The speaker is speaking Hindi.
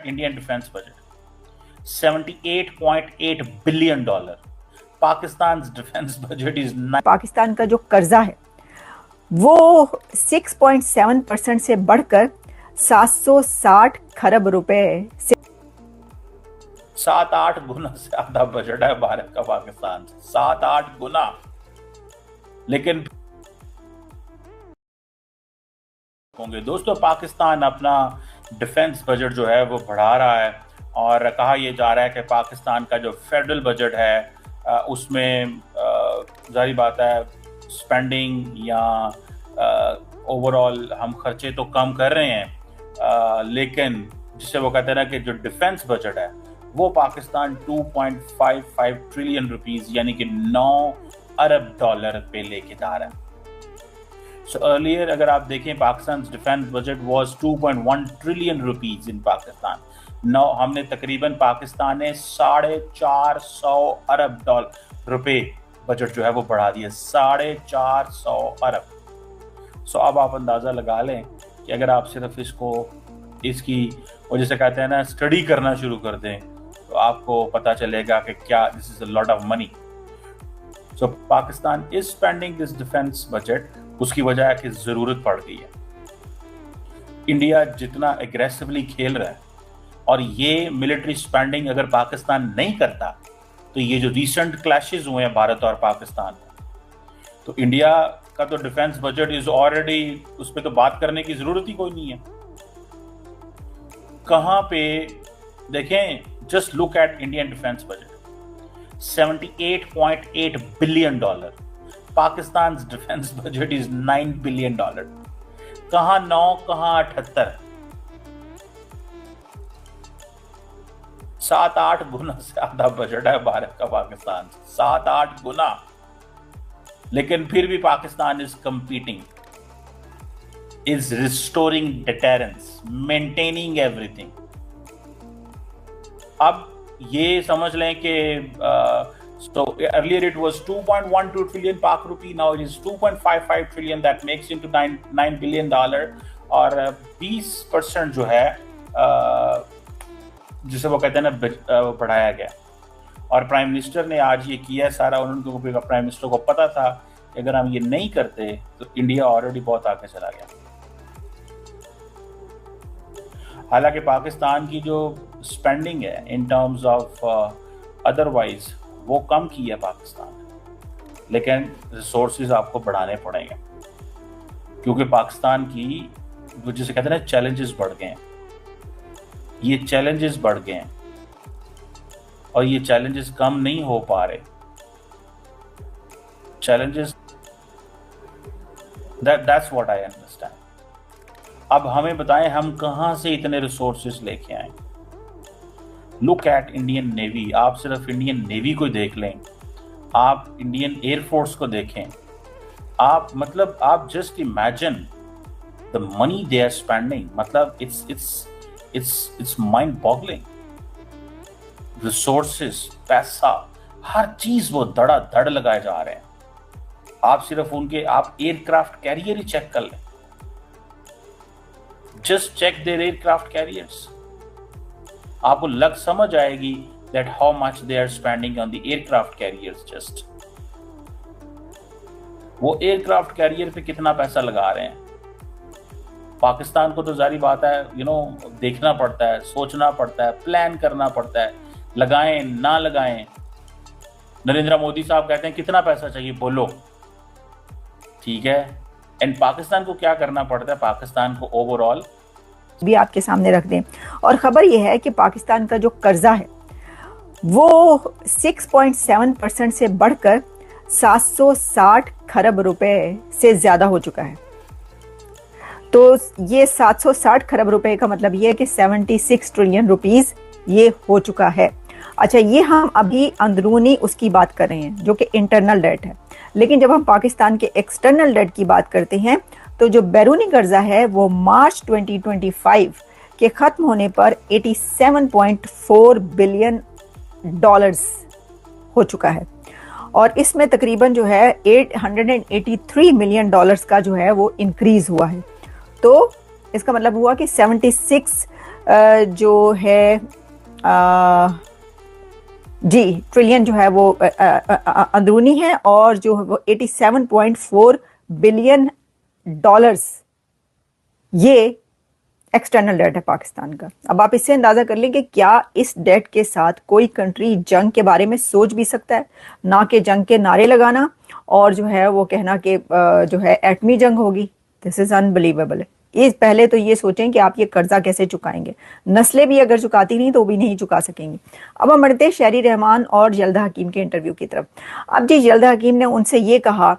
Indian defense budget, $78.8 billion. Pakistan's defense budget is Pakistan का जो कर्जा है वो 6.7% से बढ़कर 760 खरब रुपए से 7-8 गुना से ज्यादा बजट है भारत का पाकिस्तान से, 7-8 गुना। लेकिन होंगे दोस्तों, पाकिस्तान अपना डिफेंस बजट जो है वो बढ़ा रहा है और कहा यह जा रहा है कि पाकिस्तान का जो फेडरल बजट है उसमें जाहिर बात है स्पेंडिंग या ओवरऑल हम खर्चे तो कम कर रहे हैं, लेकिन जिसे वो कहते हैं ना कि जो डिफेंस बजट है वो पाकिस्तान 2.55 ट्रिलियन रुपीस यानी कि 9 अरब डॉलर पे लेके जा रहा है। So earlier अगर आप देखें Pakistan defence budget was 2.1 trillion rupees in Pakistan. Now हमने तकरीबन पाकिस्तान ने 450 अरब डॉलर रुपए बजट जो है वो बढ़ा दिया, 450 अरब। सो अब आप अंदाज़ा लगा लें कि अगर आप सिर्फ इसकी वो जैसे कहते हैं ना स्टडी करना शुरू कर दें तो आपको पता चलेगा कि क्या this is a lot of money. So Pakistan is spending this defence budget, उसकी वजह है कि ज़रूरत पड़ गई है। इंडिया जितना एग्रेसिवली खेल रहा है और ये मिलिट्री स्पेंडिंग अगर पाकिस्तान नहीं करता तो ये जो रिसेंट क्लैशेस हुए हैं भारत और पाकिस्तान में, तो इंडिया का तो डिफेंस बजट इज ऑलरेडी, उस पर तो बात करने की ज़रूरत ही कोई नहीं है। कहाँ पे देखें, just look at Indian defence budget, $78.8 billion. Pakistan defence budget is $9 billion. कहां 9 कहां 78, 7-8 गुना से ज्यादा बजट है भारत का पाकिस्तान से, 7-8 गुना। लेकिन फिर भी Pakistan is competing, is restoring deterrence, maintaining everything. अब ये समझ लें कि so earlier it was 2.12 trillion Pak rupee, now it is 2.55 trillion, that makes into $9 billion। और 20% जो है जिसे वो कहते हैं ना बढ़ाया गया। और प्राइम मिनिस्टर ने आज ये किया सारा, उन्होंने प्राइम मिनिस्टर को पता था कि अगर हम ये नहीं करते तो इंडिया ऑलरेडी बहुत आगे चला गया। हालांकि पाकिस्तान की जो स्पेंडिंग है इन टर्म्स ऑफ अदरवाइज वो कम की है पाकिस्तान ने, लेकिन रिसोर्सेज आपको बढ़ाने पड़ेंगे क्योंकि पाकिस्तान की जिसे कहते हैं ना चैलेंजेस बढ़ गए हैं, ये चैलेंजेस बढ़ गए हैं और ये चैलेंजेस कम नहीं हो पा रहे। Challenges that's what I understand. अब हमें बताएं हम कहां से इतने रिसोर्सेज लेके आए। लुक एट इंडियन नेवी, आप सिर्फ इंडियन नेवी को देख लें, आप इंडियन एयरफोर्स को देखें, आप just imagine the money they are spending, मतलब इट्स माइंड बॉगलिंग। रिसोर्सेस, पैसा, हर चीज वो धड़ लगाए जा रहे हैं। आप सिर्फ आप एयरक्राफ्ट कैरियर ही चेक कर लें, just check their aircraft carriers, आपको समझ आएगी that how much they are spending on the aircraft carriers just। वो एयरक्राफ्ट कैरियर पे कितना पैसा लगा रहे हैं। पाकिस्तान को तो जारी बात है देखना पड़ता है, सोचना पड़ता है, प्लान करना पड़ता है, लगाएं ना लगाएं। नरेंद्र मोदी साहब कहते हैं कितना पैसा चाहिए बोलो, ठीक है। एंड पाकिस्तान को क्या करना पड़ता है, पाकिस्तान को ओवरऑल भी आपके सामने रख दें। और खबर यह है कि पाकिस्तान का जो कर्जा है वो 6.7% से बढ़कर 760 खरब रुपए से ज्यादा हो चुका है। तो ये 760 खरब रुपए का मतलब ये है कि 76 ट्रिलियन रुपीस ये हो चुका है। अच्छा, ये हम अभी अंदरूनी उसकी बात कर रहे हैं जो कि इंटरनल डेट है, लेकिन जब हम पाकिस्तान के एक्सटर्नल डेट की बात करते हैं तो जो बैरूनी कर्जा है वो मार्च 2025 के खत्म होने पर 87.4 बिलियन डॉलर्स हो चुका है और इसमें तकरीबन जो है 883 मिलियन डॉलर्स का जो है वो इंक्रीज हुआ है। तो इसका मतलब हुआ कि 76 जो है जी ट्रिलियन जो है वो अंदरूनी है, और जो है वो 87.4 बिलियन डॉलर्स ये एक्सटर्नल डेट है पाकिस्तान का। अब आप इससे अंदाजा कर लें कि क्या इस डेट के साथ कोई कंट्री जंग के बारे में सोच भी सकता है, ना कि जंग के नारे लगाना और जो है वो कहना कि जो है एटमी जंग होगी। दिस इज अनबिलीवेबल है। इस पहले तो ये सोचें कि आप ये कर्जा कैसे चुकाएंगे। नस्लें भी अगर चुकाती नहीं तो भी नहीं चुका सकेंगी। अब हम बढ़ते हैं शहरी रहमान और यल्दा हकीम के इंटरव्यू की तरफ। अब जी यल्दा हकीम ने उनसे ये कहा